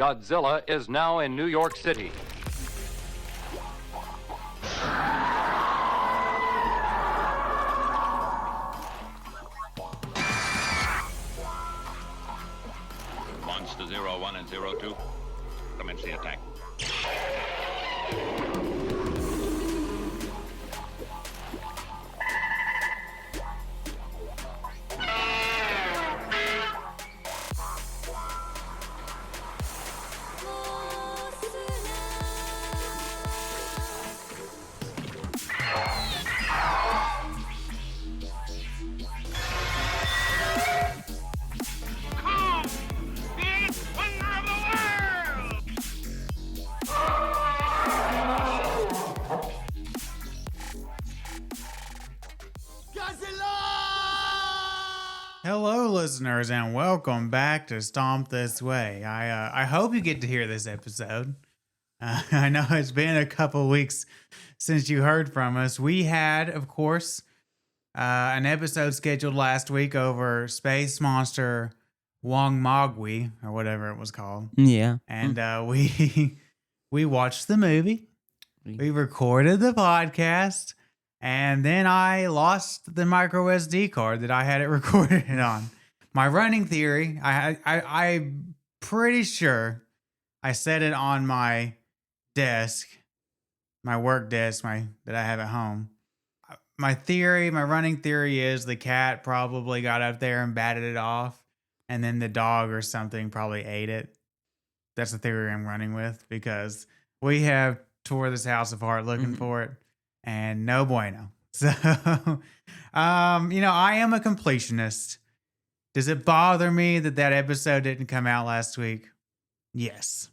Godzilla is now in New York City. Monster 01 and 02, commence the attack. Hello, listeners, and welcome back to Stomp This Way. I hope you get to hear this episode. I know it's been a couple weeks since you heard from us. We had, of course, an episode scheduled last week over Space Monster Wong Mogwai, or whatever it was called. Yeah. And we watched the movie. We recorded the podcast. And then I lost the micro SD card that I had it recorded on. My running theory, I'm pretty sure I set it on my desk, my work desk, that I have at home. My running theory is the cat probably got up there and batted it off, and then the dog or something probably ate it. That's the theory I'm running with, because we have tore this house apart looking for it. And no bueno. So, I am a completionist. Does it bother me that episode didn't come out last week? Yes.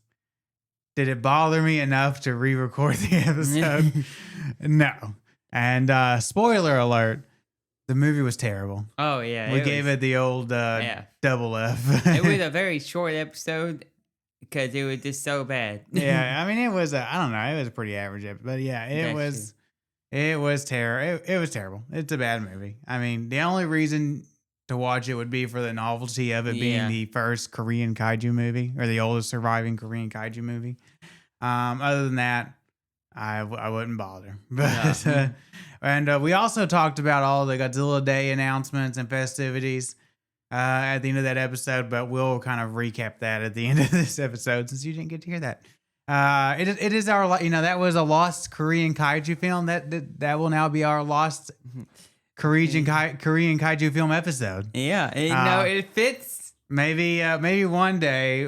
Did it bother me enough to re-record the episode? No. And spoiler alert, the movie was terrible. Oh, yeah. We gave it the old double F. It was a very short episode because it was just so bad. Yeah, I mean, it was, I don't know, it was a pretty average episode. But yeah, it was terrible. It was terrible. It's a bad movie. I mean, the only reason to watch it would be for the novelty of it being the first Korean kaiju movie, or the oldest surviving Korean kaiju movie. Other than that, I wouldn't bother. But and we also talked about all the Godzilla Day announcements and festivities at the end of that episode, but we'll kind of recap that at the end of this episode since you didn't get to hear that. It is our, that was a lost Korean kaiju film that will now be our lost Korean kaiju film episode. Yeah, it fits. Maybe one day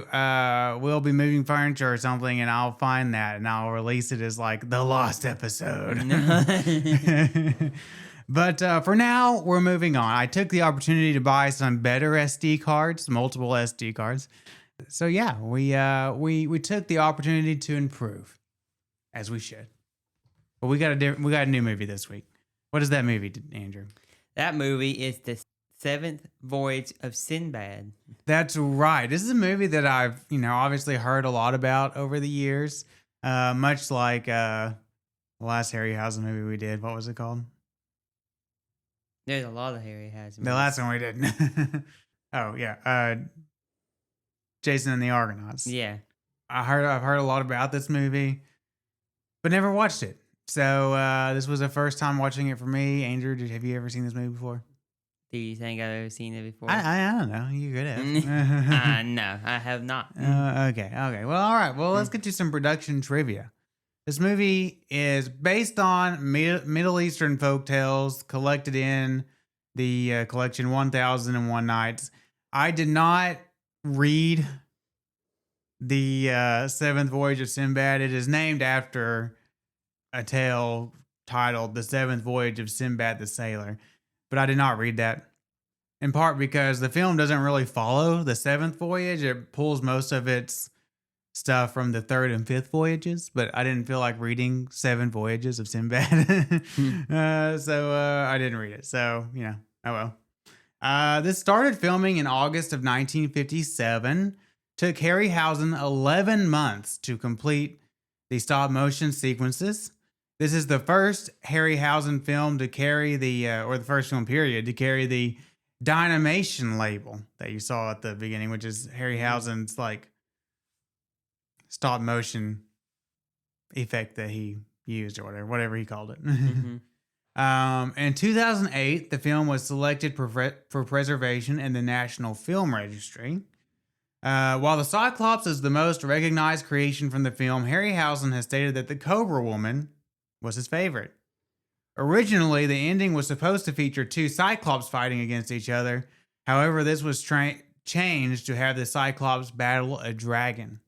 we'll be moving furniture or something, and I'll find that and I'll release it as like the lost episode. But for now, we're moving on. I took the opportunity to buy some better SD cards, multiple SD cards. So yeah, we took the opportunity to improve, as we should. But we got a new movie this week. What is that movie, Andrew? That movie is the 7th Voyage of Sinbad. That's right. This is a movie that I've obviously heard a lot about over the years. Much like the last Harryhausen movie we did. What was it called? There's a lot of Harryhausen. The last one we did. Oh yeah. Jason and the Argonauts. Yeah. I've heard a lot about this movie, but never watched it. So this was the first time watching it for me. Andrew, have you ever seen this movie before? Do you think I've ever seen it before? I don't know. You could have. No, I have not. Okay. Well, all right. Well, let's get to some production trivia. This movie is based on Middle Eastern folktales collected in the collection 1001 Nights. I did not read the Seventh Voyage of Sinbad. It is named after a tale titled The Seventh Voyage of Sinbad the Sailor, but I did not read that, in part because the film doesn't really follow the seventh voyage. It pulls most of its stuff from the third and fifth voyages, but I didn't feel like reading 7 voyages of Sinbad. So I didn't read it. So, oh well. This started filming in August of 1957. Took Harryhausen 11 months to complete the stop motion sequences. This is the first Harryhausen film to carry or the first film period to carry the Dynamation label that you saw at the beginning, which is Harryhausen's stop motion effect that he used or whatever he called it. In 2008, the film was selected for preservation in the National Film Registry. While the Cyclops is the most recognized creation from the film, Harryhausen has stated that the Cobra Woman was his favorite. Originally, the ending was supposed to feature two Cyclops fighting against each other. However, this was changed to have the Cyclops battle a dragon.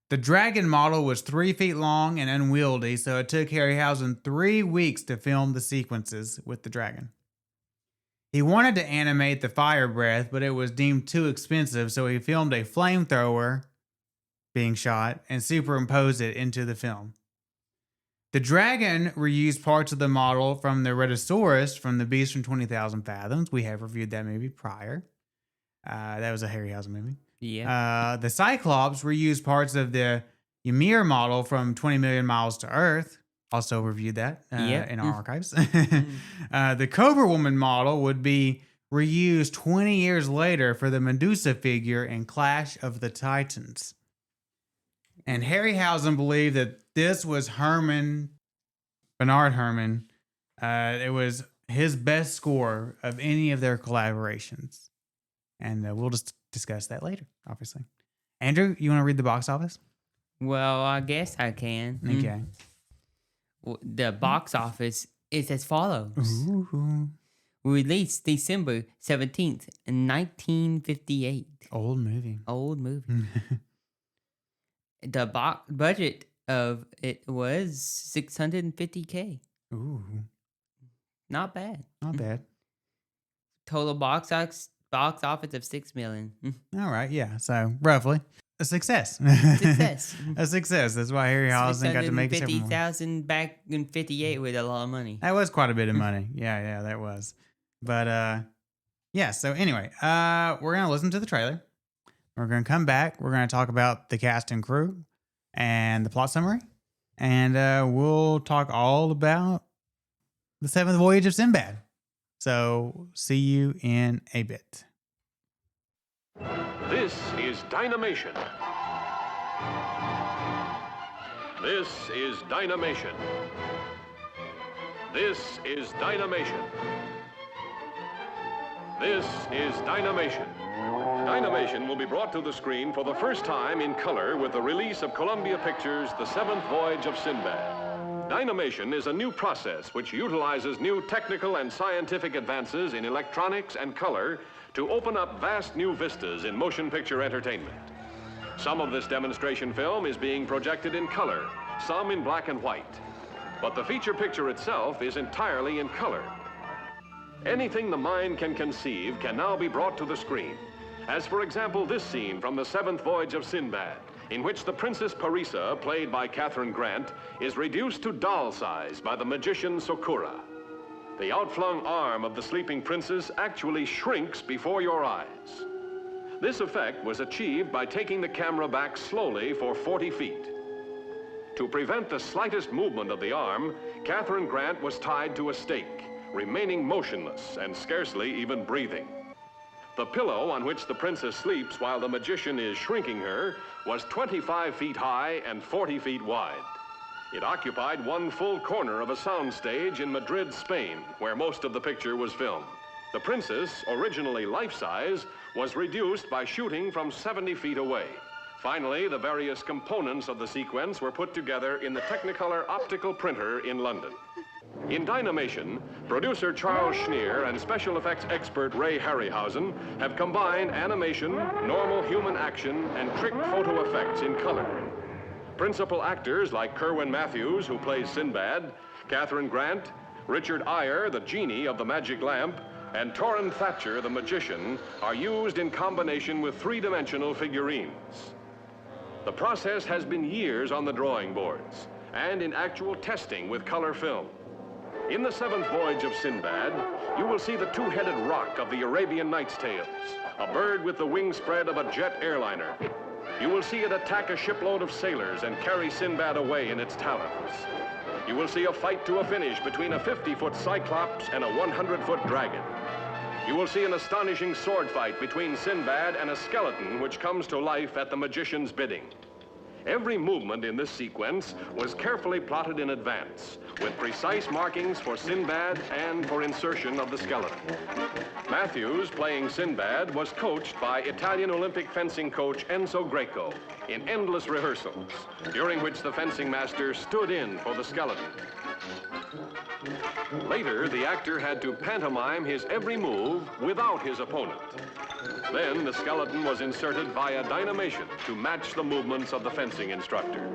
The dragon model was 3 feet long and unwieldy, so it took Harryhausen 3 weeks to film the sequences with the dragon. He wanted to animate the fire breath, but it was deemed too expensive, so he filmed a flamethrower being shot and superimposed it into the film. The dragon reused parts of the model from the Rhedosaurus from The Beast from 20,000 Fathoms. We have reviewed that movie prior. That was a Harryhausen movie. Yeah. The Cyclops reused parts of the Ymir model from 20 Million Miles to Earth. Also reviewed that in our archives. The Cobra Woman model would be reused 20 years later for the Medusa figure in Clash of the Titans. And Harryhausen believed that this was Bernard Herrmann. It was his best score of any of their collaborations. And we'll just discuss that later, obviously. Andrew, you want to read the box office? Well, I guess I can. Okay. Well, the box office is as follows. Ooh. Released December 17th, 1958. Old movie. Old movie. The budget of it was $650K. Ooh. Not bad. Not bad. Total box office of $6 million. All right, yeah. So roughly a success. Success. A success. That's why Harryhausen got to make it. $650,000 back in '58 with a lot of money. That was quite a bit of money. Yeah, that was. But yeah. So anyway, we're gonna listen to the trailer. We're gonna come back. We're gonna talk about the cast and crew and the plot summary, and we'll talk all about the 7th Voyage of Sinbad. So see you in a bit. This is Dynamation. This is Dynamation. This is Dynamation. This is Dynamation. Dynamation will be brought to the screen for the first time in color with the release of Columbia Pictures' The 7th Voyage of Sinbad. Dynamation is a new process which utilizes new technical and scientific advances in electronics and color to open up vast new vistas in motion picture entertainment. Some of this demonstration film is being projected in color, some in black and white. But the feature picture itself is entirely in color. Anything the mind can conceive can now be brought to the screen. As for example, this scene from The 7th Voyage of Sinbad, in which the Princess Parisa, played by Catherine Grant, is reduced to doll size by the magician Sokura. The outflung arm of the sleeping princess actually shrinks before your eyes. This effect was achieved by taking the camera back slowly for 40 feet. To prevent the slightest movement of the arm, Catherine Grant was tied to a stake, remaining motionless and scarcely even breathing. The pillow on which the princess sleeps while the magician is shrinking her was 25 feet high and 40 feet wide. It occupied one full corner of a soundstage in Madrid, Spain, where most of the picture was filmed. The princess, originally life-size, was reduced by shooting from 70 feet away. Finally, the various components of the sequence were put together in the Technicolor optical printer in London. In Dynamation, producer Charles Schneer and special effects expert Ray Harryhausen have combined animation, normal human action, and trick photo effects in color. Principal actors like Kerwin Matthews, who plays Sinbad, Catherine Grant, Richard Eyre, the genie of the magic lamp, and Torrin Thatcher, the magician, are used in combination with three-dimensional figurines. The process has been years on the drawing boards and in actual testing with color film. In the 7th Voyage of Sinbad, you will see the two-headed roc of the Arabian Nights' Tales, a bird with the wingspread of a jet airliner. You will see it attack a shipload of sailors and carry Sinbad away in its talons. You will see a fight to a finish between a 50-foot Cyclops and a 100-foot dragon. You will see an astonishing sword fight between Sinbad and a skeleton which comes to life at the magician's bidding. Every movement in this sequence was carefully plotted in advance, with precise markings for Sinbad and for insertion of the skeleton. Matthews, playing Sinbad, was coached by Italian Olympic fencing coach Enzo Greco in endless rehearsals, during which the fencing master stood in for the skeleton. Later, the actor had to pantomime his every move without his opponent. Then the skeleton was inserted via dynamation to match the movements of the fencing instructor.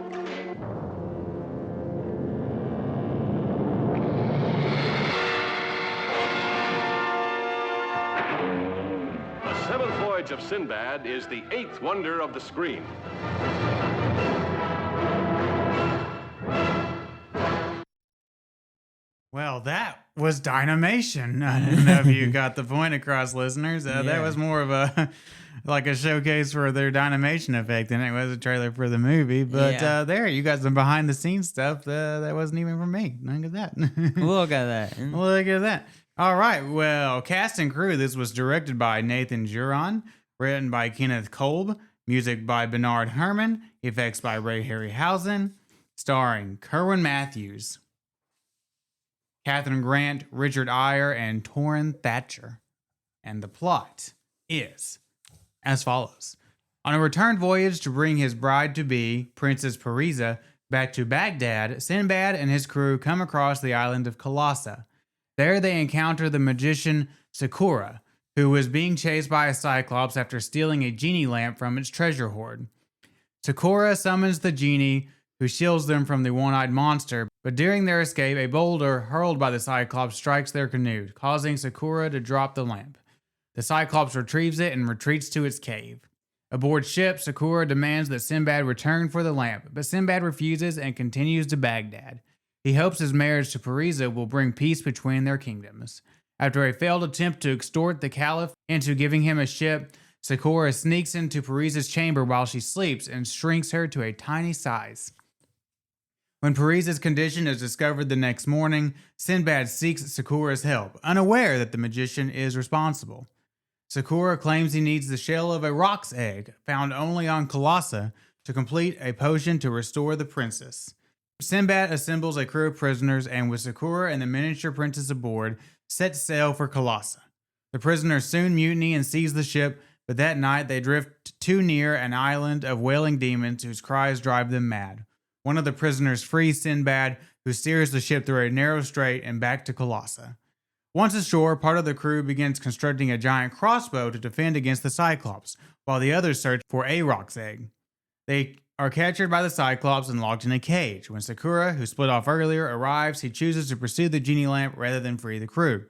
The Seventh Voyage of Sinbad is the eighth wonder of the screen. Well, that was dynamation. I don't know if you got the point across, listeners. That was more of a like a showcase for their dynamation effect than it was a trailer for the movie. But there, you got some behind the scenes stuff that wasn't even from me. Look at that. Look at that. Look at that. All right. Well, cast and crew. This was directed by Nathan Juron, written by Kenneth Kolb, music by Bernard Herrmann, effects by Ray Harryhausen, starring Kerwin Matthews, Catherine Grant, Richard Eyre, and Torrin Thatcher. And the plot is as follows. On a return voyage to bring his bride-to-be, Princess Parisa, back to Baghdad, Sinbad and his crew come across the island of Colossa. There they encounter the magician Sakura, who was being chased by a cyclops after stealing a genie lamp from its treasure hoard. Sakura summons the genie, who shields them from the one-eyed monster, but during their escape, a boulder hurled by the Cyclops strikes their canoe, causing Sakura to drop the lamp. The Cyclops retrieves it and retreats to its cave. Aboard ship, Sakura demands that Sinbad return for the lamp, but Sinbad refuses and continues to Baghdad. He hopes his marriage to Parisa will bring peace between their kingdoms. After a failed attempt to extort the Caliph into giving him a ship, Sakura sneaks into Parisa's chamber while she sleeps and shrinks her to a tiny size. When Parisa's condition is discovered the next morning, Sinbad seeks Sakura's help, unaware that the magician is responsible. Sakura claims he needs the shell of a roc's egg, found only on Colossa, to complete a potion to restore the princess. Sinbad assembles a crew of prisoners and, with Sakura and the miniature princess aboard, sets sail for Colossa. The prisoners soon mutiny and seize the ship, but that night they drift too near an island of wailing demons whose cries drive them mad. One of the prisoners frees Sinbad, who steers the ship through a narrow strait and back to Colossa. Once ashore, part of the crew begins constructing a giant crossbow to defend against the Cyclops, while the others search for a roc's egg. They are captured by the Cyclops and locked in a cage. When Sakura, who split off earlier, arrives, he chooses to pursue the genie lamp rather than free the crew.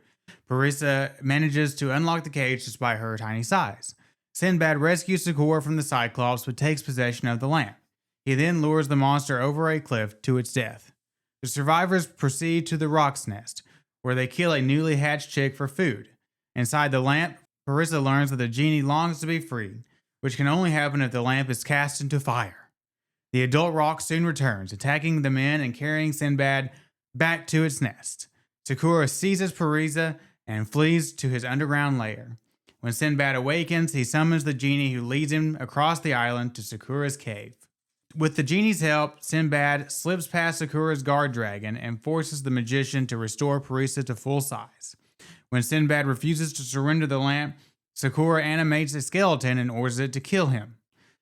Parisa manages to unlock the cage despite her tiny size. Sinbad rescues Sakura from the Cyclops but takes possession of the lamp. He then lures the monster over a cliff to its death. The survivors proceed to the Rock's Nest, where they kill a newly hatched chick for food. Inside the lamp, Parisa learns that the genie longs to be freed, which can only happen if the lamp is cast into fire. The adult rock soon returns, attacking the men and carrying Sinbad back to its nest. Sakura seizes Parisa and flees to his underground lair. When Sinbad awakens, he summons the genie, who leads him across the island to Sakura's cave. With the genie's help, Sinbad slips past Sakura's guard dragon and forces the magician to restore Parisa to full size. When Sinbad refuses to surrender the lamp, Sakura animates a skeleton and orders it to kill him.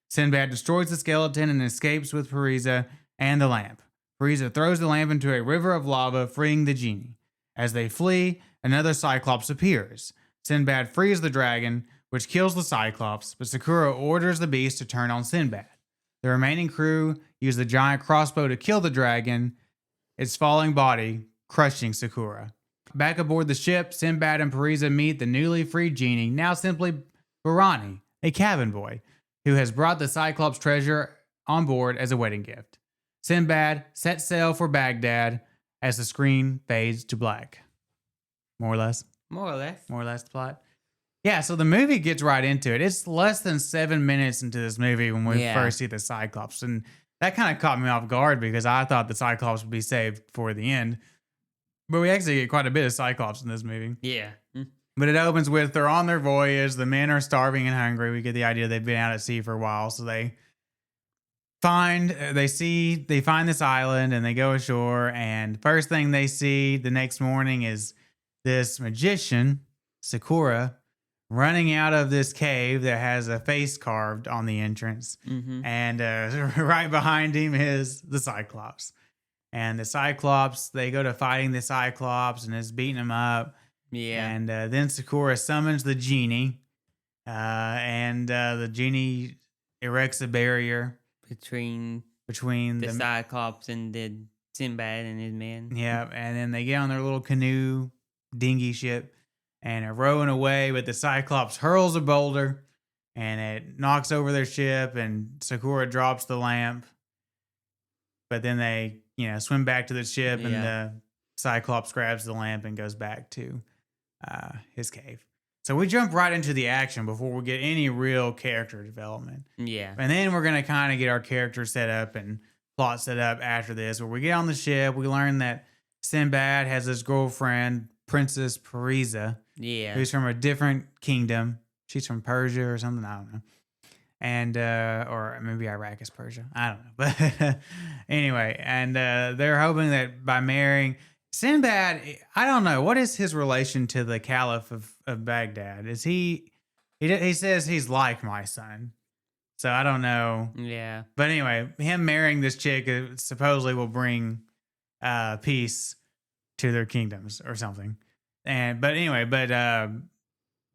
Sinbad destroys the skeleton and escapes with Parisa and the lamp. Parisa throws the lamp into a river of lava, freeing the genie. As they flee, another Cyclops appears. Sinbad frees the dragon, which kills the Cyclops, but Sakura orders the beast to turn on Sinbad. The remaining crew use the giant crossbow to kill the dragon, its falling body crushing Sakura. Back aboard the ship, Sinbad and Parisa meet the newly freed genie, now simply Barani, a cabin boy, who has brought the Cyclops treasure on board as a wedding gift. Sinbad sets sail for Baghdad as the screen fades to black. More or less? More or less. More or less the plot. Yeah, so the movie gets right into it. It's less than 7 minutes into this movie when we first see the Cyclops. And that kind of caught me off guard because I thought the Cyclops would be saved for the end. But we actually get quite a bit of Cyclops in this movie. Yeah. But it opens with they're on their voyage. The men are starving and hungry. We get the idea they've been out at sea for a while. So they find this island and they go ashore, and first thing they see the next morning is this magician, Sakura, running out of this cave that has a face carved on the entrance. And right behind him is the Cyclops. And the Cyclops, they go to fighting the Cyclops and is beating him up. Yeah. And then Sakura summons the genie. And the genie erects a barrier Between between the Cyclops and the Sinbad and his men. Yeah, and then they get on their little canoe dinghy ship and are rowing away, but the Cyclops hurls a boulder and it knocks over their ship, and Sakura drops the lamp. But then they, swim back to the ship, and the Cyclops grabs the lamp and goes back to his cave. So we jump right into the action before we get any real character development. Yeah. And then we're going to kind of get our character set up and plot set up after this, where we get on the ship. We learn that Sinbad has his girlfriend, Princess Parisa, who's from a different kingdom. She's from Persia or something. I don't know. And, or maybe Iraq is Persia. I don't know. But anyway, and they're hoping that by marrying Sinbad, I don't know. What is his relation to the Caliph of Baghdad? Is he says he's like my son. So I don't know. Yeah. But anyway, him marrying this chick supposedly will bring peace to their kingdoms or something. But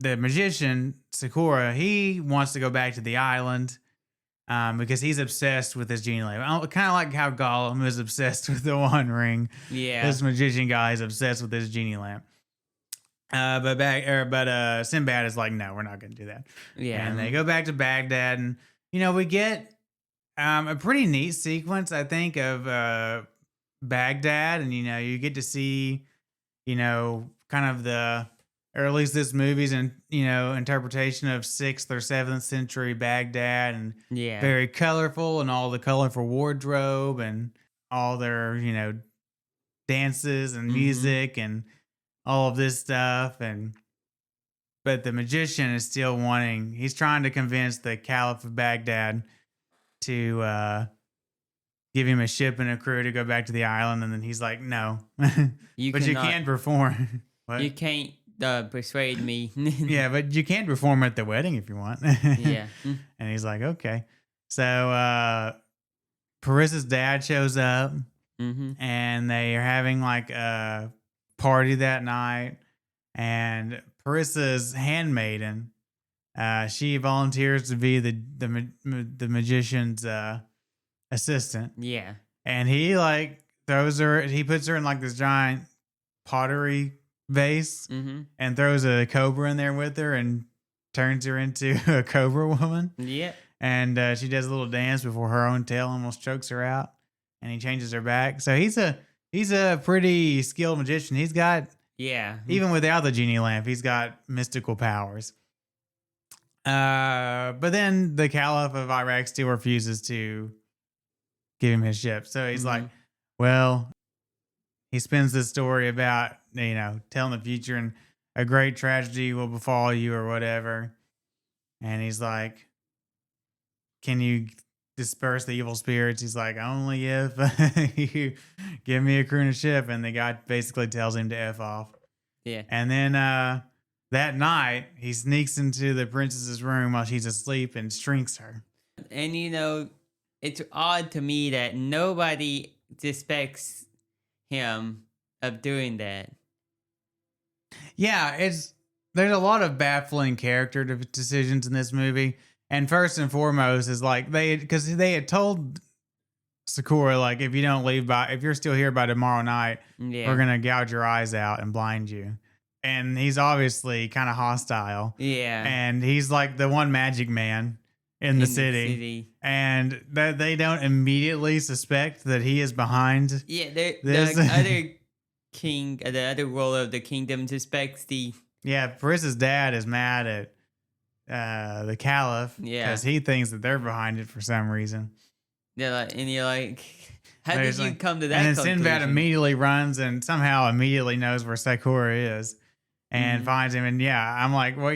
the magician, Sakura, he wants to go back to the island because he's obsessed with this genie lamp. Kind of like how Gollum is obsessed with the One Ring. Yeah. This magician guy is obsessed with this genie lamp. But Sinbad is like, no, we're not going to do that. Yeah. And they go back to Baghdad, and we get a pretty neat sequence, I think, of Baghdad, and you get to see, kind of or at least this movie's interpretation of 6th or 7th century Baghdad, and very colorful, and all the colorful wardrobe and all their dances and music and all of this stuff. But the magician is still he's trying to convince the Caliph of Baghdad to give him a ship and a crew to go back to the island, and then he's like, no, you can't perform. What? You can't persuade me. Yeah, but you can perform at the wedding if you want. Yeah. And he's like, okay. So Paris's dad shows up, and they are having like a party that night, and Parissa's handmaiden, she volunteers to be the magician's assistant. Yeah. And he puts her in like this giant pottery vase and throws a cobra in there with her and turns her into a cobra woman. Yeah. And she does a little dance before her own tail almost chokes her out, and he changes her back. So he's a pretty skilled magician. He's got, even without the genie lamp, he's got mystical powers. But then the Caliph of Iraq still refuses to give him his ship. So he's like, well, he spins this story about, telling the future, and a great tragedy will befall you or whatever. And he's like, can you disperse the evil spirits? He's like, only if you give me a crew and a ship. And the guy basically tells him to F off. Yeah. And then that night, he sneaks into the princess's room while she's asleep and shrinks her. And it's odd to me that nobody suspects him of doing that. Yeah, there's a lot of baffling character decisions in this movie. And first and foremost is like because they had told Sakura, like, if you're still here by tomorrow night, we're going to gouge your eyes out and blind you. And he's obviously kind of hostile. Yeah. And he's like the one magic man in the city. And that they don't immediately suspect that he is behind. Yeah, the other king, the other ruler of the kingdom suspects Paris's dad is mad at the Caliph because he thinks that they're behind it for some reason. You're like, how did you come to that And then conclusion? Sinbad immediately runs and somehow immediately knows where Sakura is and finds him. And I'm like, well,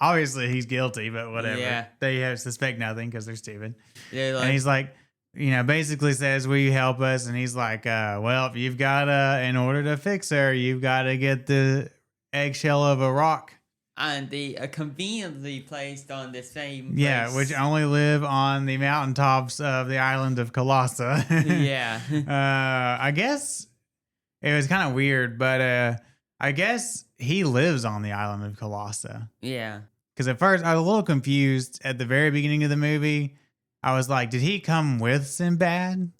obviously he's guilty, but whatever. Yeah. They suspect nothing because they're stupid. And he's like, basically says, will you help us? And he's like, well, if you've got in order to fix her, you've got to get the eggshell of a rock. And they are conveniently placed on the same place. Yeah, which only live on the mountaintops of the island of Colossa. Yeah. I guess it was kind of weird, but I guess he lives on the island of Colossa. Yeah. Because at first I was a little confused at the very beginning of the movie. I was like, did he come with Sinbad?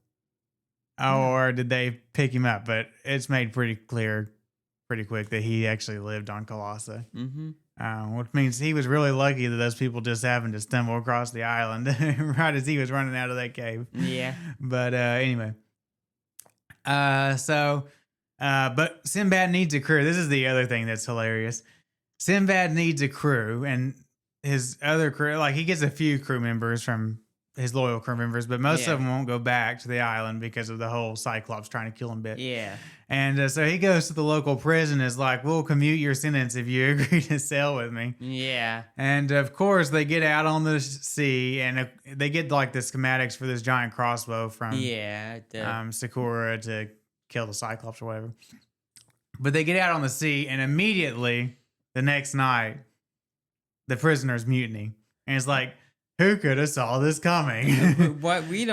Or did they pick him up? But it's made pretty clear pretty quick that he actually lived on Colossa. Mm-hmm. Which means he was really lucky that those people just happened to stumble across the island right as he was running out of that cave. Yeah. But anyway. But Sinbad needs a crew. This is the other thing that's hilarious. Sinbad needs a crew, and his other crew, like he gets a few crew members from his loyal crew members, but most of them won't go back to the island because of the whole Cyclops trying to kill him bit. Yeah. And so he goes to the local prison, is like, we'll commute your sentence if you agree to sail with me. Yeah. And of course, they get out on the sea, and they get like the schematics for this giant crossbow from Sakura to kill the Cyclops or whatever. But they get out on the sea, and immediately the next night, the prisoners mutiny. And it's like, who could have saw this coming? What we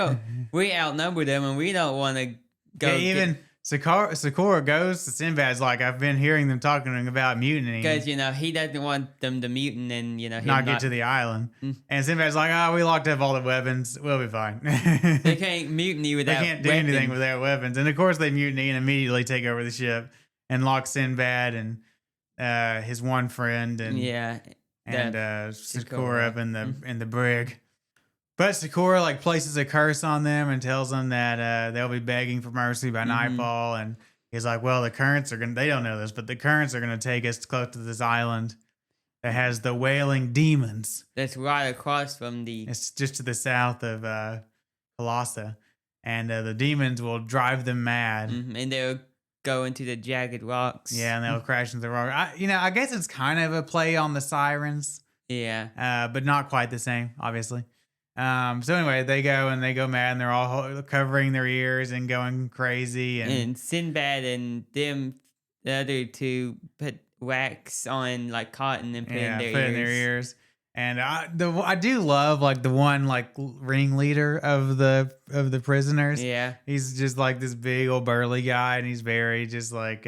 outnumber them, and we don't want to go. Yeah, even Sakura goes to Sinbad's like, I've been hearing them talking about mutiny. Because, he doesn't want them to mutiny and, him not get to the island. And Sinbad's like, we locked up all the weapons. We'll be fine. They can't mutiny without They can't do anything without weapons. And of course they mutiny and immediately take over the ship and lock Sinbad and his one friend and Sakura up in the brig. But Sakura like places a curse on them and tells them that they'll be begging for mercy by nightfall. And he's like, well, the currents are they don't know this, but the currents are gonna take us close to this island that has the wailing demons. That's right across from it's just to the south of Colossa. And the demons will drive them mad. And they'll go into the jagged rocks. Yeah, and they'll crash into the rock. I guess it's kind of a play on the sirens. Yeah. But not quite the same, obviously. So anyway, they go mad, and they're all covering their ears and going crazy. And Sinbad and them, the other two, put wax on like cotton and put in their ears. And I do love like the one like ringleader of the prisoners. Yeah, he's just like this big old burly guy, and he's very just like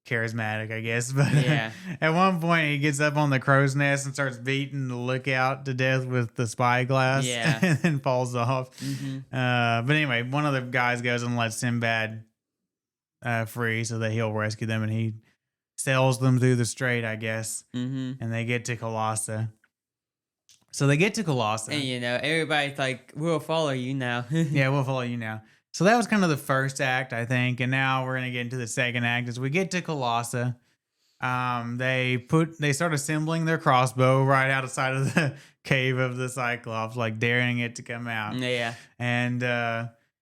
charismatic, I guess. But at one point he gets up on the crow's nest and starts beating the lookout to death with the spyglass. Yeah. And then falls off. But anyway, one of the guys goes and lets Sinbad free so that he'll rescue them, and he sails them through the strait, I guess. And they get to Colossa. So they get to Colossa. And everybody's like, we'll follow you now. Yeah, we'll follow you now. So that was kind of the first act, I think, and now we're gonna get into the second act. As we get to Colossa, they start assembling their crossbow right outside of the cave of the Cyclops, like daring it to come out. Yeah. And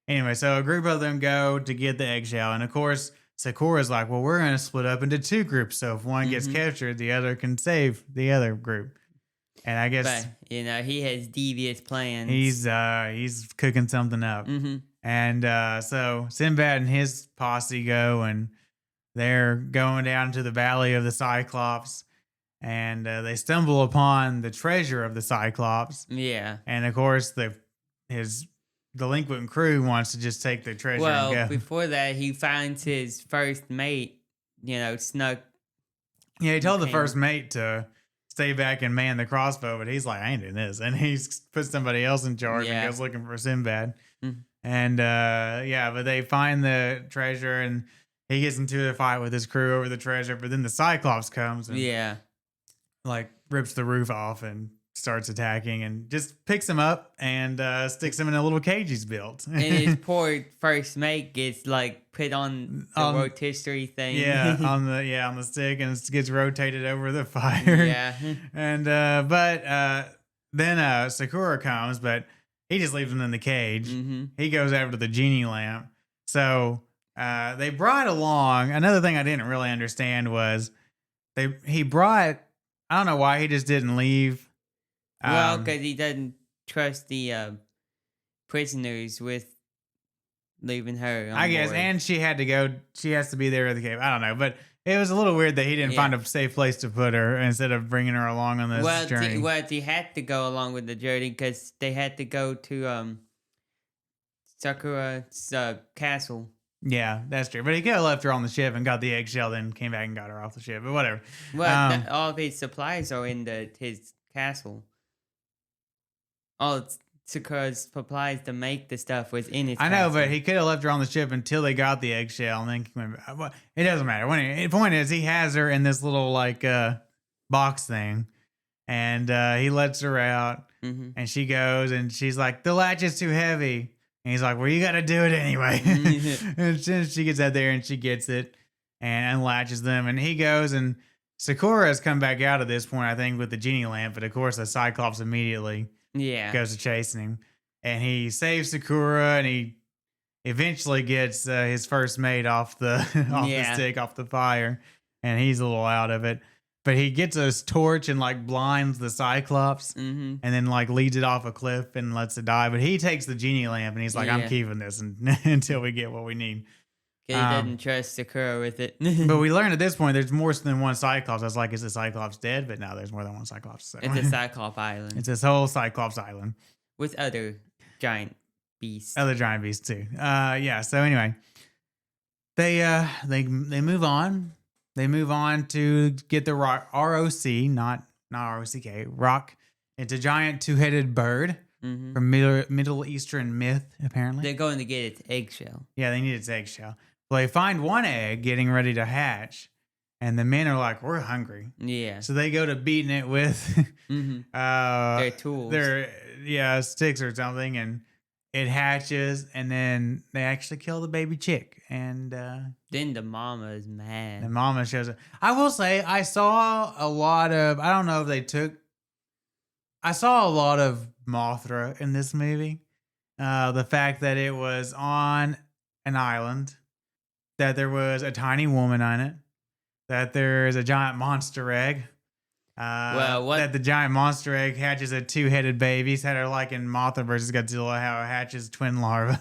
anyway, so a group of them go to get the eggshell, and of course Sakura's like, well, we're gonna split up into two groups, so if one gets captured, the other can save the other group. And I guess he has devious plans. He's cooking something up. And so Sinbad and his posse go, and they're going down to the valley of the Cyclops, and they stumble upon the treasure of the Cyclops. Yeah. And of course, his delinquent crew wants to just take the treasure and go. Before that, he finds his first mate, snuck. Yeah, he told the first mate to stay back and man the crossbow, but he's like, I ain't doing this. And he's put somebody else in charge and goes looking for Sinbad. And but they find the treasure, and he gets into a fight with his crew over the treasure. But then the Cyclops comes and like rips the roof off and starts attacking, and just picks him up and sticks him in a little cage he's built. And his poor first mate gets like put on the rotisserie thing. on the stick, and it gets rotated over the fire. Yeah. And then Sakura comes, but he just leaves him in the cage. He goes after the genie lamp. So they brought along, another thing I didn't really understand was he brought, I don't know why he just didn't leave. Well, because he doesn't trust the prisoners with leaving her on I guess, board. and she had to go. She has to be there at the cave. I don't know, but it was a little weird that he didn't find a safe place to put her instead of bringing her along on this journey. They had to go along with the journey because they had to go to Sakura's castle. Yeah, that's true. But he could have left her on the ship and got the eggshell, then came back and got her off the ship. But whatever. Well, all of his supplies are in his castle. All Sakura's supplies to make the stuff was in his I know, castle. but he could have left her on the ship until they got the eggshell, and then came back. Well, it doesn't matter. The point is, he has her in this little like box thing, and he lets her out, and she goes, and she's like, "The latch is too heavy." And he's like, well, you got to do it anyway. And she gets out there and she gets it and unlatches them. And he goes, and Sakura has come back out at this point, I think, with the genie lamp. But of course, the Cyclops immediately goes to chasing him. And he saves Sakura, and he eventually gets his first mate off the stick, off the fire. And he's a little out of it. But he gets his torch and like blinds the Cyclops and then like leads it off a cliff and lets it die. But he takes the genie lamp and he's like, I'm keeping this until we get what we need. He didn't trust Sakura with it. But we learned at this point there's more than one Cyclops. I was like, is the Cyclops dead? But no, there's more than one Cyclops. So. It's a Cyclops island. It's this whole Cyclops island. With other giant beasts. Other giant beasts too. Yeah, so anyway. They move on. They move on to get the ROC, not ROCK, rock. It's a giant two-headed bird from Middle Eastern myth, apparently. They're going to get its eggshell. Yeah, they need its eggshell. Well, they find one egg getting ready to hatch, and the men are like, we're hungry. Yeah. So they go to beating it with their tools. Their sticks or something, and it hatches, and then they actually kill the baby chick. And then the mama is mad. The mama shows up. I will say, I saw a lot of, I don't know if they took, I saw a lot of Mothra in this movie. The fact that it was on an island, that there was a tiny woman on it, that there's a giant monster egg. That the giant monster egg hatches a two-headed baby, kind of like in Mothra versus Godzilla, how it hatches twin larvae.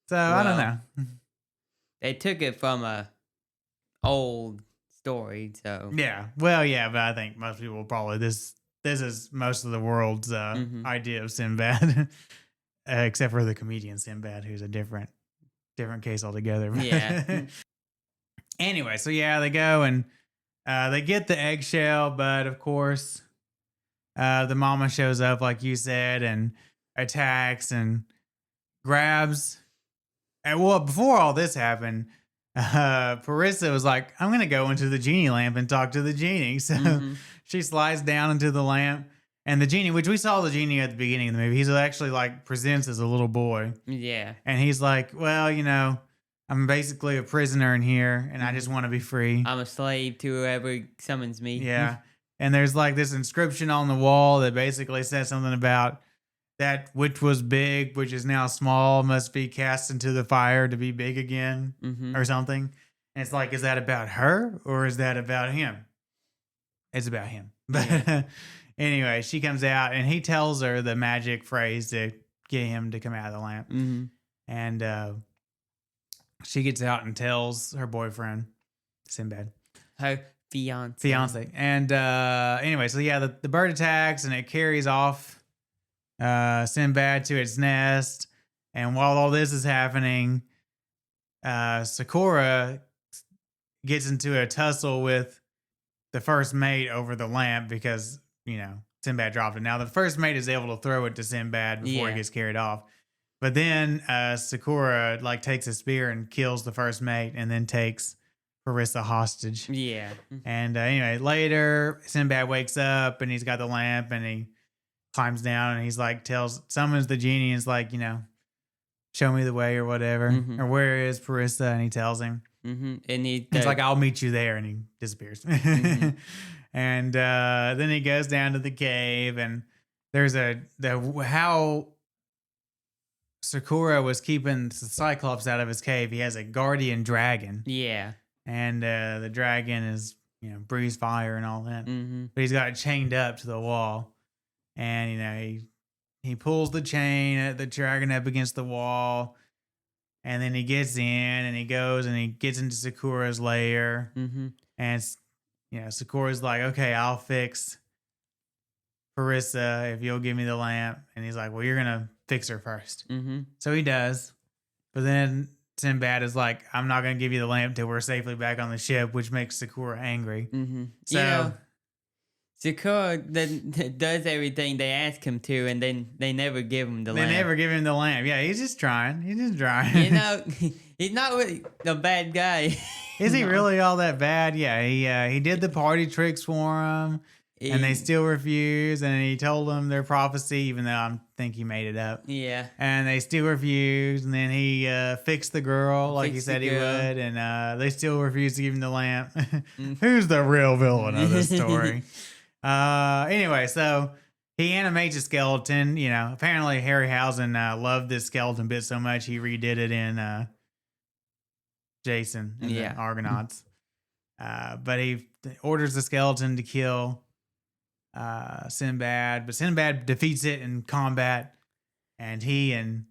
So I don't know. They took it from a old story, so yeah. Well, yeah, but I think most people probably this is most of the world's idea of Sinbad, except for the comedian Sinbad, who's a different case altogether. Yeah. Anyway, so yeah, they go and they get the eggshell, but of course, the mama shows up, like you said, and attacks and grabs. And well, before all this happened, Parissa was like, I'm going to go into the genie lamp and talk to the genie. So she slides down into the lamp, and the genie, which we saw the genie at the beginning of the movie, he's actually like presents as a little boy. Yeah. And he's like, well, I'm basically a prisoner in here, and I just want to be free. I'm a slave to whoever summons me. Yeah. And there's like this inscription on the wall that basically says something about that which was big, which is now small, must be cast into the fire to be big again, or something. And it's like, is that about her or is that about him? It's about him. But anyway, she comes out and he tells her the magic phrase to get him to come out of the lamp. And she gets out and tells her boyfriend, Sinbad. Her fiance. And anyway, so yeah, the bird attacks and it carries off Sinbad to its nest. And while all this is happening, Sakura gets into a tussle with the first mate over the lamp because, Sinbad dropped it. Now, the first mate is able to throw it to Sinbad before he gets carried off. But then Sakura takes a spear and kills the first mate and then takes Parissa hostage. Yeah. And anyway, later, Sinbad wakes up and he's got the lamp and he climbs down and he's like, summons the genie and is like, show me the way or whatever. Or where is Parissa? And he tells him. And it's like, I'll meet you there. And he disappears. And then he goes down to the cave and there's how Sakura was keeping the Cyclops out of his cave. He has a guardian dragon. Yeah. And the dragon is, breathes fire and all that. But he's got it chained up to the wall. And, he he pulls the chain at the dragon up against the wall, and then he gets in and he goes and he gets into Sakura's lair. Mm-hmm. And Sakura's like, okay, I'll fix Parissa if you'll give me the lamp. And he's like, well, you're gonna fix her first. Mm-hmm. So he does. But then Sinbad is like, I'm not gonna give you the lamp till we're safely back on the ship, which makes Sakura angry. Mm-hmm. So Sakura does everything they ask him to, and then they never give him the lamp. they never give him the lamp. Yeah, he's just trying. He's not really a bad guy. Is he really all that bad? Yeah, he did the party tricks for him, and they still refuse. And he told them their prophecy, even though I think he made it up. Yeah. And they still refused. And then he fixed the girl like he said he would, and they still refused to give him the lamp. Who's the real villain of this story? Anyway, so he animates a skeleton. Apparently Harryhausen loved this skeleton bit so much he redid it in Jason and the Argonauts. But he orders the skeleton to kill Sinbad, but Sinbad defeats it in combat, and he and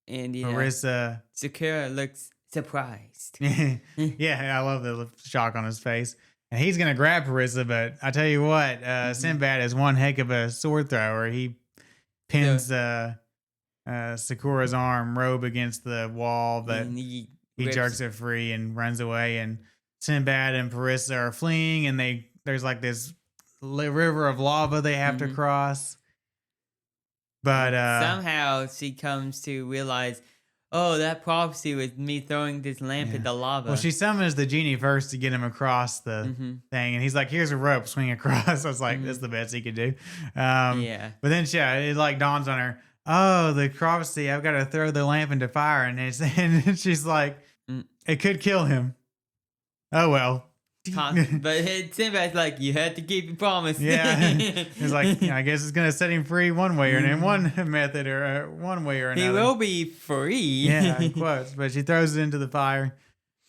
Marissa. Sakura looks surprised. Yeah, I love the shock on his face. And he's gonna grab Parissa, but I tell you what, Sinbad is one heck of a sword thrower. He pins Sakura's robe against the wall, but he jerks it free and runs away. And Sinbad and Parissa are fleeing, and there's like this river of lava they have to cross. But somehow she comes to realize, oh, that prophecy was me throwing this lamp in the lava. Well, she summons the genie first to get him across the thing, and he's like, "Here's a rope, swing across." I was like, "That's the best he could do." But then, it like dawns on her. Oh, the prophecy! I've got to throw the lamp into fire, and she's like, "It could kill him." Oh well. But Sinbad's like, you had to keep your promise. Yeah, he's like, I guess it's gonna set him free one way or in one method or one way or another. He will be free. Yeah, in quotes. But she throws it into the fire,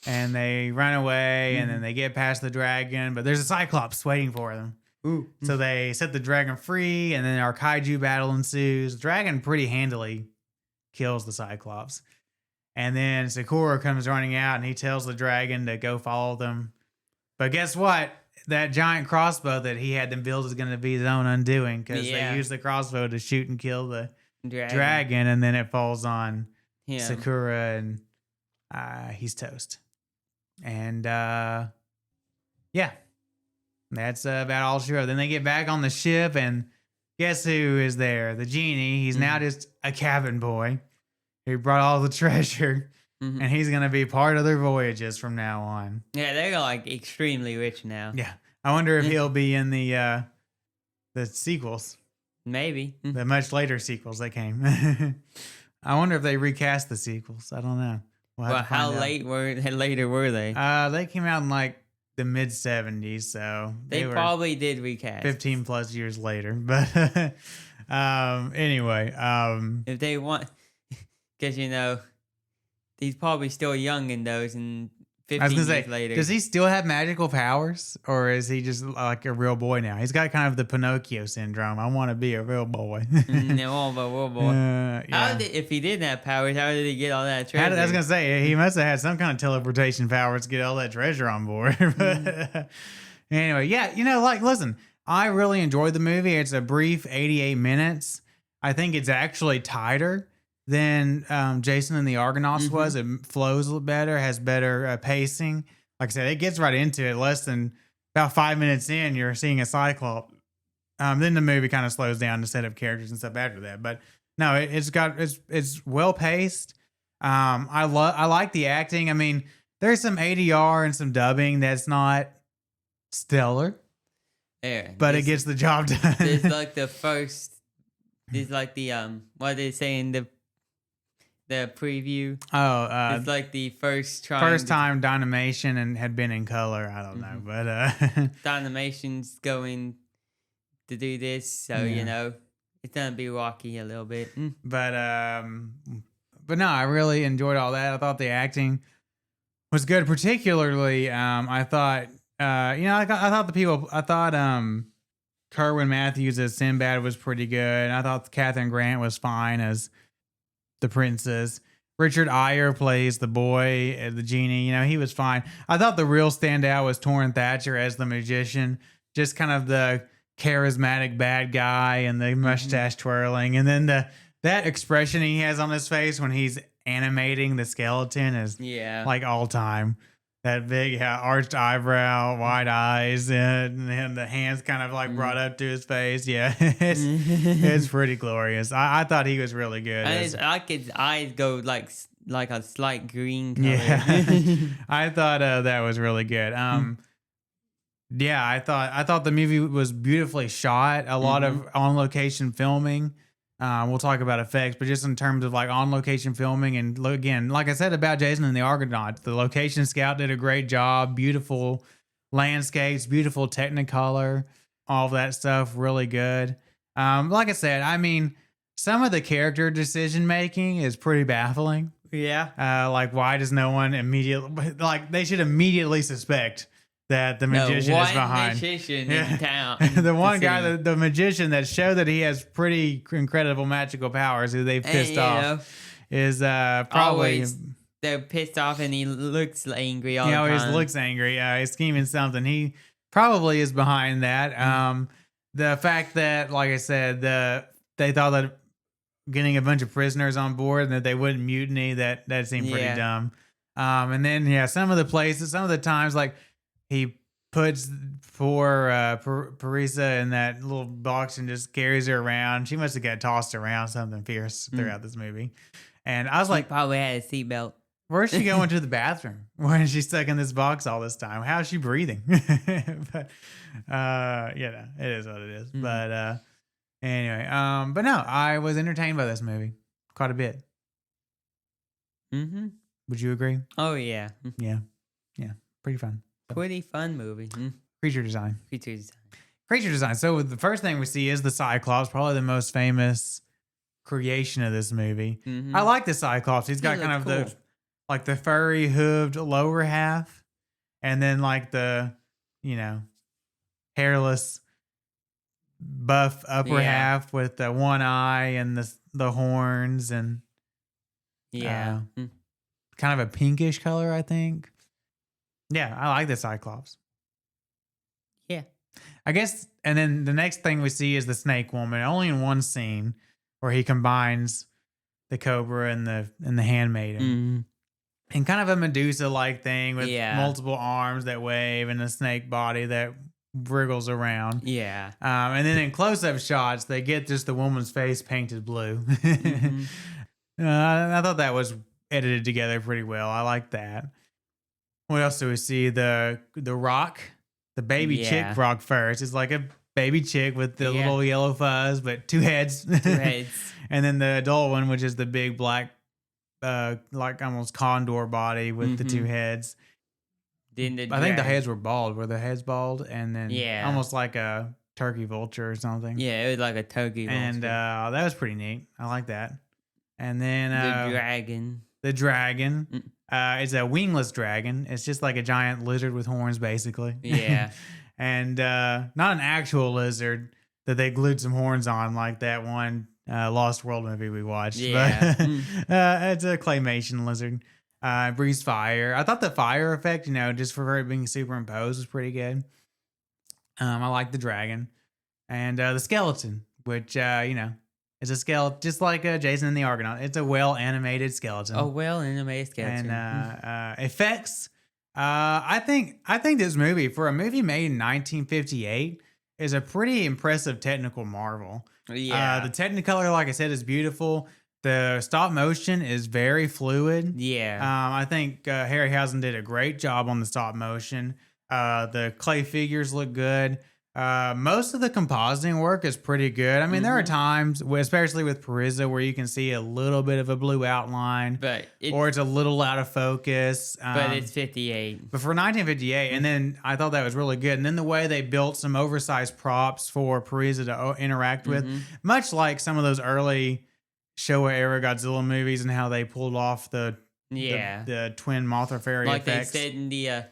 and they run away, and then they get past the dragon. But there's a Cyclops waiting for them. Ooh. So they set the dragon free, and then our kaiju battle ensues. The dragon pretty handily kills the Cyclops, and then Sakura comes running out, and he tells the dragon to go follow them. But guess what? That giant crossbow that he had them build is going to be his own undoing, because they use the crossbow to shoot and kill the dragon, and then it falls on Sakura, and he's toast. And that's about all she wrote. Then they get back on the ship, and guess who is there? The genie. He's now just a cabin boy who brought all the treasure. And he's going to be part of their voyages from now on. Yeah, they're like extremely rich now. Yeah. I wonder if he'll be in the sequels. Maybe. The much later sequels that came. I wonder if they recast the sequels. I don't know. Well, how later were they? They came out in like the mid 70s, so they probably did recast 15 plus years later. But anyway, if they want, because he's probably still young in those, and 15 years later. Does he still have magical powers, or is he just like a real boy now? He's got kind of the Pinocchio syndrome. I want to be a real boy. Real boy. If he didn't have powers, how did he get all that treasure? I was going to say, he must have had some kind of teleportation powers to get all that treasure on board. But anyway, listen, I really enjoyed the movie. It's a brief 88 minutes. I think it's actually tighter than Jason and the Argonauts was. It flows a little better, has better pacing. Like I said, it gets right into it. Less than about 5 minutes in, you're seeing a Cyclops. Then the movie kind of slows down to set up characters and stuff after that. But no, it's well paced. I like the acting. I mean, there's some ADR and some dubbing that's not stellar, but it gets the job done. It's like the first. It's like the what they say in the preview. It's like the first time Dynamation and had been in color. I don't know, but Dynamation's going to do this, so it's gonna be rocky a little bit. But no, I really enjoyed all that. I thought the acting was good, particularly I thought Kerwin Matthews as Sinbad was pretty good. I thought Catherine Grant was fine as the princess. Richard Eyre plays the boy, the genie. You know, he was fine. I thought the real standout was Torrin Thatcher as the magician. Just kind of the charismatic bad guy and the mustache twirling. And then that expression he has on his face when he's animating the skeleton is like all time. That big arched eyebrow, wide eyes, and the hands kind of like brought up to his face. Yeah, it's pretty glorious. I thought he was really good. Like his eyes go like a slight green color. Yeah, I thought that was really good. Yeah, I thought the movie was beautifully shot. A lot of on location filming. We'll talk about effects, but just in terms of like on location filming, and again, like I said about Jason and the Argonauts, the location scout did a great job. Beautiful landscapes, beautiful Technicolor, all of that stuff, really good. Like I said, I mean, some of the character decision making is pretty baffling. Yeah. Like why does no one immediately they should immediately suspect that the magician is behind. Magician in town. The one guy, the magician that showed that he has pretty incredible magical powers, who they've pissed off, is probably they're pissed off, and he looks angry all the time. He always looks angry. He's scheming something. He probably is behind that. The fact that, like I said, they thought that getting a bunch of prisoners on board and that they wouldn't mutiny, that seemed pretty dumb. And then some of the times, like, he puts poor Parisa in that little box and just carries her around. She must have got tossed around something fierce throughout this movie. And I was like, probably had a seatbelt. Where's she going to the bathroom when she's stuck in this box all this time? How's she breathing? But it is what it is. But anyway, but no, I was entertained by this movie quite a bit. Would you agree? Oh yeah. Yeah, pretty fun. Pretty fun movie. Creature design. So the first thing we see is the Cyclops, probably the most famous creation of this movie. I like the Cyclops. He's got kind of the furry hooved lower half, and then like the hairless buff upper half with the one eye and the horns and kind of a pinkish color, I think. Yeah, I like the Cyclops. Yeah. I guess, and then the next thing we see is the Snake Woman, only in one scene where he combines the Cobra and the Handmaiden. And kind of a Medusa-like thing with multiple arms that wave and a snake body that wriggles around. Yeah. And then in close-up shots, they get just the woman's face painted blue. I thought that was edited together pretty well. I like that. What else do we see? The rock, the baby chick rock first. It's like a baby chick with the little yellow fuzz, but two heads. And then the adult one, which is the big black, like almost condor body with the two heads. I think the heads were bald. Were the heads bald? And then almost like a turkey vulture or something. Yeah, it was like a turkey vulture. And that was pretty neat. I like that. And then the dragon. The dragon. It's a wingless dragon. It's just like a giant lizard with horns, basically. Yeah. And not an actual lizard that they glued some horns on like that one Lost World movie we watched. Yeah. But it's a claymation lizard. Breathes fire. I thought the fire effect, just for it being superimposed was pretty good. I like the dragon. And the skeleton, which, it's a skeleton, just like Jason and the Argonaut. It's a well-animated skeleton. A well-animated skeleton. And effects. I think this movie, for a movie made in 1958, is a pretty impressive technical marvel. Yeah. The Technicolor, like I said, is beautiful. The stop motion is very fluid. Yeah. I think Harryhausen did a great job on the stop motion. The clay figures look good. Most of the compositing work is pretty good. I mean, there are times, especially with Parisa, where you can see a little bit of a blue outline, or it's a little out of focus. But it's 58. But for 1958, and then I thought that was really good. And then the way they built some oversized props for Parisa to interact with, much like some of those early Showa era Godzilla movies, and how they pulled off the twin Mothra fairy like effects. they said in the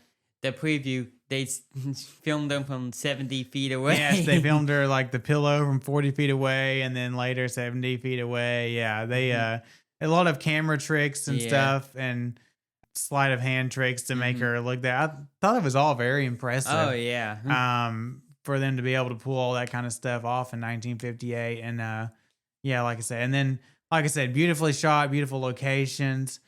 preview, they filmed them from 70 feet away. Yes, they filmed her like the pillow from 40 feet away, and then later 70 feet away. Yeah, they a lot of camera tricks and stuff, and sleight of hand tricks to make her look that. I thought it was all very impressive. Oh yeah. For them to be able to pull all that kind of stuff off in 1958, and yeah, like I said, and then like I said, beautifully shot, beautiful locations.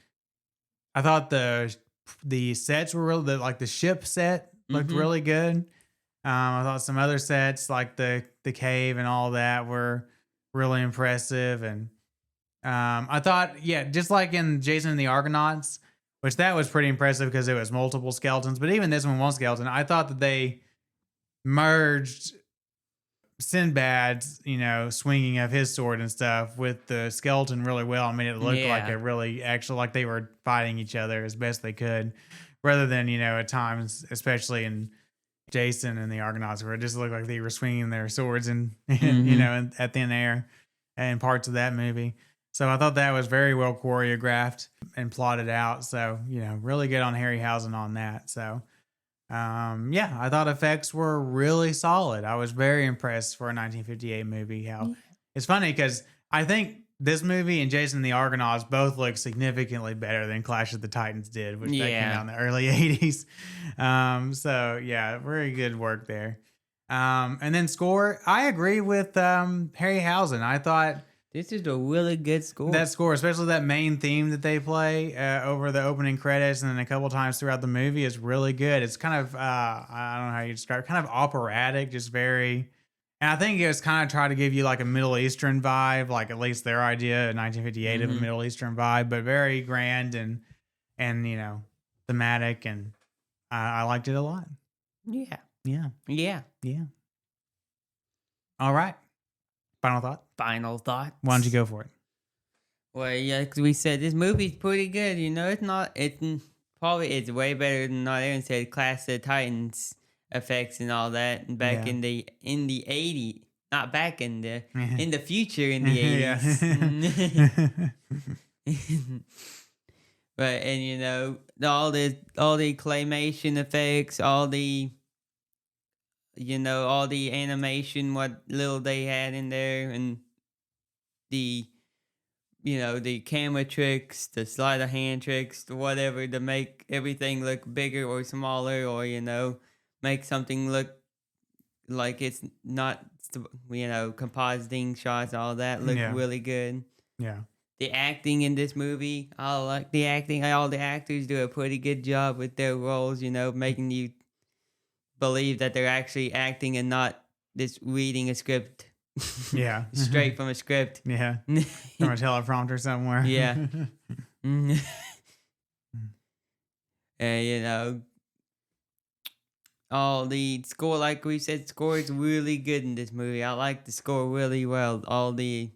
I thought the sets were really like the ship set looked really good. I thought some other sets like the cave and all that were really impressive, and I thought just like in Jason and the Argonauts, which that was pretty impressive because it was multiple skeletons, but even this one skeleton. I thought that they merged Sinbad's, swinging of his sword and stuff with the skeleton really well. I mean, it looked like it really actually like they were fighting each other as best they could, rather than, at times, especially in Jason and the Argonauts, where it just looked like they were swinging their swords and, at thin air and parts of that movie. So I thought that was very well choreographed and plotted out. So, really good on Harryhausen on that. So, I thought effects were really solid. I was very impressed for a 1958 movie. It's funny because I think this movie and Jason and the Argonauts both look significantly better than Clash of the Titans did, which that came out in the early 80s. So yeah, very good work there. And then score, I agree with Harryhausen. I thought this is a really good score. That score, especially that main theme that they play over the opening credits and then a couple times throughout the movie, is really good. It's kind of, I don't know how you describe it, kind of operatic, just very, and I think it was kind of trying to give you like a Middle Eastern vibe, like at least their idea in 1958 of a Middle Eastern vibe, but very grand and thematic, and I liked it a lot. Yeah. All right. Final thought. Why don't you go for it? Well, yeah, because we said this movie's pretty good. It's way better than what Aaron said. Clash of the Titans effects and all that. And back in the 80s, not back in the in the future in the 80s. But and all the claymation effects, all the all the animation, what little they had in there, and the camera tricks, the sleight of hand tricks, whatever, to make everything look bigger or smaller, or make something look like it's not, compositing shots, all that look really good. Yeah. The acting in this movie, I like the acting. All the actors do a pretty good job with their roles, making you believe that they're actually acting and not just reading a script. Yeah. Straight from a script. Yeah. From a teleprompter somewhere. Yeah. And, all the score, like we said, score is really good in this movie. I like the score really well. All the,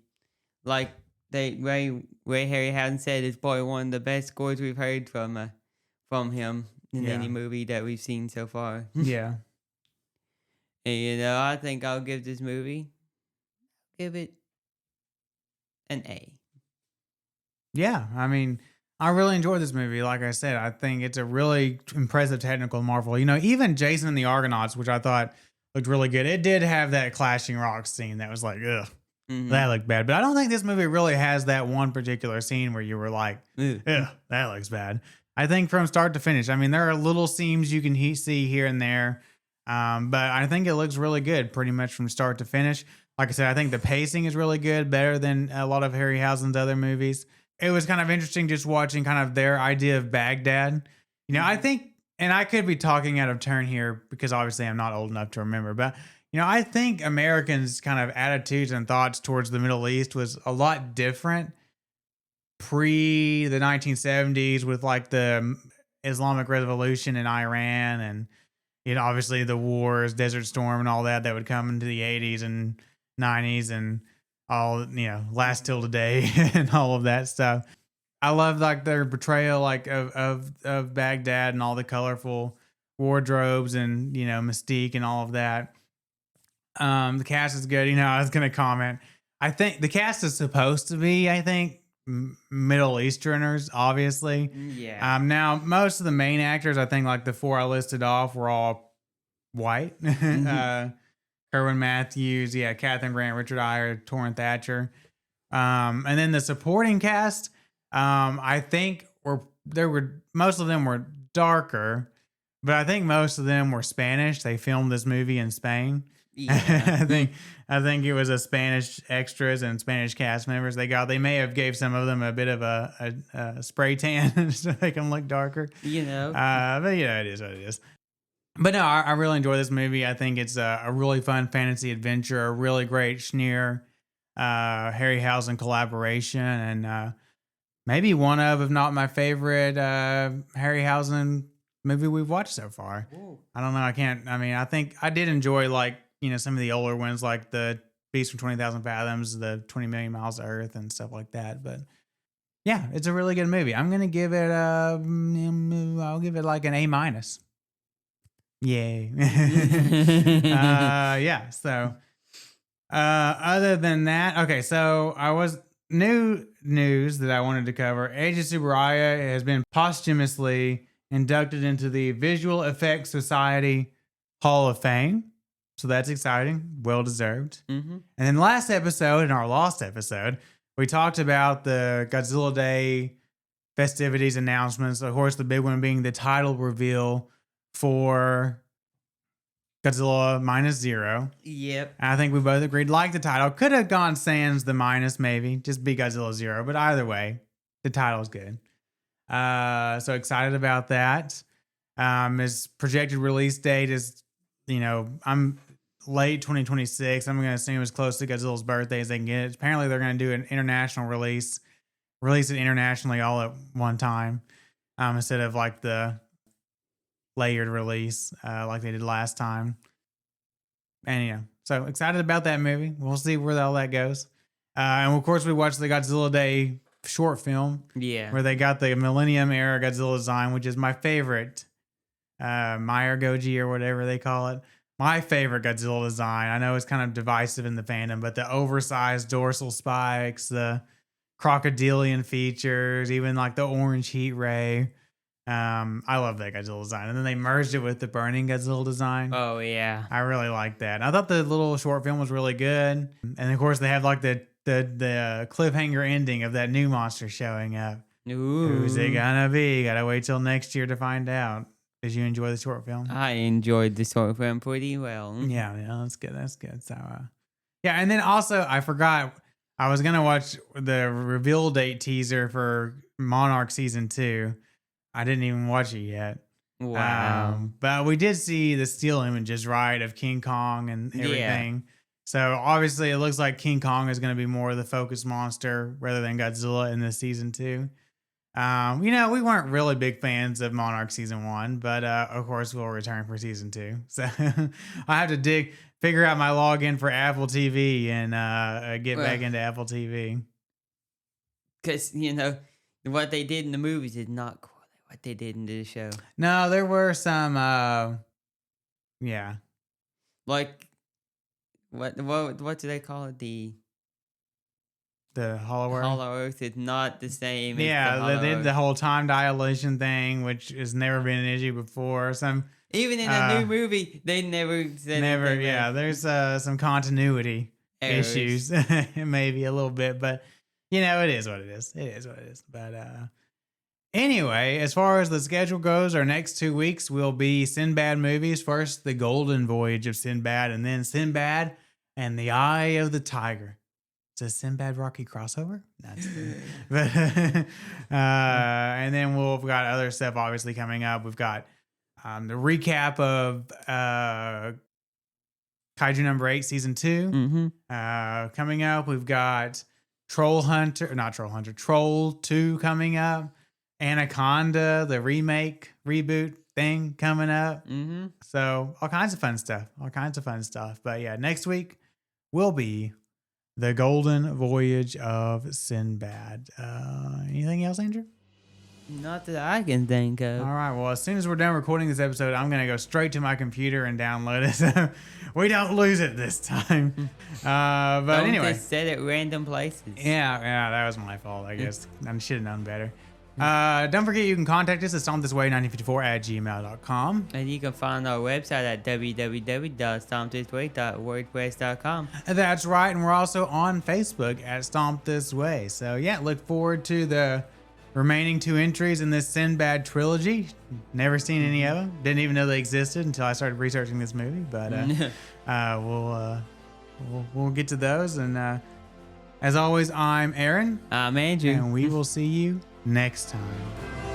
like Ray Harryhausen said, it's probably one of the best scores we've heard from him in any movie that we've seen so far. Yeah. And, I think I'll give this movie, give it an A. Yeah, I mean, I really enjoyed this movie. Like I said, I think it's a really impressive technical marvel. Even Jason and the Argonauts, which I thought looked really good, it did have that clashing rocks scene that was like, ugh, that looked bad. But I don't think this movie really has that one particular scene where you were like, ugh, that looks bad. I think from start to finish, I mean, there are little seams you can see here and there, but I think it looks really good pretty much from start to finish. Like I said, I think the pacing is really good, better than a lot of Harryhausen's other movies. It was kind of interesting just watching kind of their idea of Baghdad. I think, and I could be talking out of turn here because obviously I'm not old enough to remember, but I think Americans' kind of attitudes and thoughts towards the Middle East was a lot different pre the 1970s with like the Islamic Revolution in Iran, and obviously the wars, Desert Storm and all that would come into the 80s and 90s and all, last till today and all of that stuff. I love like their portrayal like of Baghdad and all the colorful wardrobes and mystique and all of that. The cast is good. I was gonna comment, I think the cast is supposed to be, Middle Easterners, obviously. Yeah. Now most of the main actors, I think like the four I listed off, were all white. Kerwin Matthews, yeah, Catherine Grant, Richard Eyre, Torrin Thatcher. And then the supporting cast, I think most of them were darker, but I think most of them were Spanish. They filmed this movie in Spain. Yeah. I think it was a Spanish extras and Spanish cast members they may have gave some of them a bit of a spray tan to make them look darker. But It is what it is. But no, I really enjoy this movie. I think it's a really fun fantasy adventure, a really great Schneer, Harryhausen collaboration, and maybe one of, if not my favorite, Harryhausen movie we've watched so far. Ooh. I don't know. I think I did enjoy some of the older ones like the Beast from 20,000 Fathoms, the 20 Million Miles to Earth, and stuff like that. But yeah, it's a really good movie. I'm gonna give it I'll give it like an A-. Yay. Yeah. So, other than that, okay. So new news that I wanted to cover. Agent Tsuburaya has been posthumously inducted into the Visual Effects Society Hall of Fame. So that's exciting. Well deserved. Mm-hmm. And then in our last episode, we talked about the Godzilla Day festivities announcements. Of course, the big one being the title reveal for Godzilla Minus Zero. Yep. And I think we both agreed like the title. Could have gone sans the minus maybe. Just be Godzilla Zero. But either way, the title's good. So excited about that. His projected release date is, I'm late 2026. I'm going to assume as close to Godzilla's birthday as they can get. Apparently they're going to do an international release it internationally all at one time. Instead of like the layered release like they did last time. And so excited about that movie. We'll see where all that goes. And of course we watched the Godzilla Day short film. Yeah. Where they got the Millennium Era Godzilla design, which is my favorite. Meyer Goji or whatever they call it. My favorite Godzilla design. I know it's kind of divisive in the fandom, but the oversized dorsal spikes, the crocodilian features, even like the orange heat ray. I love that Godzilla design. And then they merged it with the burning Godzilla design. Oh, yeah. I really like that. I thought the little short film was really good. And of course they have like the cliffhanger ending of that new monster showing up. Ooh. Who's it gonna be? Gotta wait till next year to find out. Did you enjoy the short film? I enjoyed the short film pretty well. Yeah, that's good. That's good. So, yeah, and then also I forgot I was gonna watch the reveal date teaser for Monarch season 2. I didn't even watch it yet. Wow. But we did see the still images, right, of King Kong and everything. Yeah. So obviously it looks like King Kong is going to be more of the focus monster rather than Godzilla in this season 2. We weren't really big fans of Monarch season 1, but of course we'll return for season 2. So I have to figure out my login for Apple TV and get back into Apple TV. Because, what they did in the movies is not quite what they did in the show. No, there were some, yeah. Like, what do they call it? The Hollow Earth? Hollow Earth is not the same. Yeah, as they did the whole time dilation thing, which has never been an issue before. Even in the new movie, they never said anything. Yeah, there's some continuity issues, maybe a little bit, but it is what it is. It is what it is. But anyway, as far as the schedule goes, our next 2 weeks will be Sinbad movies. First, the Golden Voyage of Sinbad, and then Sinbad and the Eye of the Tiger. It's a Sinbad Rocky crossover. That's but, and then we've got other stuff obviously coming up. We've got the recap of Kaiju number 8, season 2 coming up. We've got Troll 2 coming up. Anaconda, the reboot thing coming up. Mm-hmm. So all kinds of fun stuff. But yeah, next week will be the Golden Voyage of Sinbad. Anything else, Andrew? Not that I can think of. All right. Well, as soon as we're done recording this episode, I'm going to go straight to my computer and download it. So we don't lose it this time. But don't anyway. Just set at random places. Yeah, that was my fault, I guess. I should have known better. Don't forget you can contact us at stompthisway1954@gmail.com. And you can find our website at www.stompthisway.wordpress.com. That's right, and we're also on Facebook at Stomp This Way. So yeah, look forward to the remaining 2 entries in this Sinbad trilogy. Never seen any of them. Didn't even know they existed until I started researching this movie. But we'll get to those. And as always, I'm Aaron. I'm Andrew. And we will see you next time.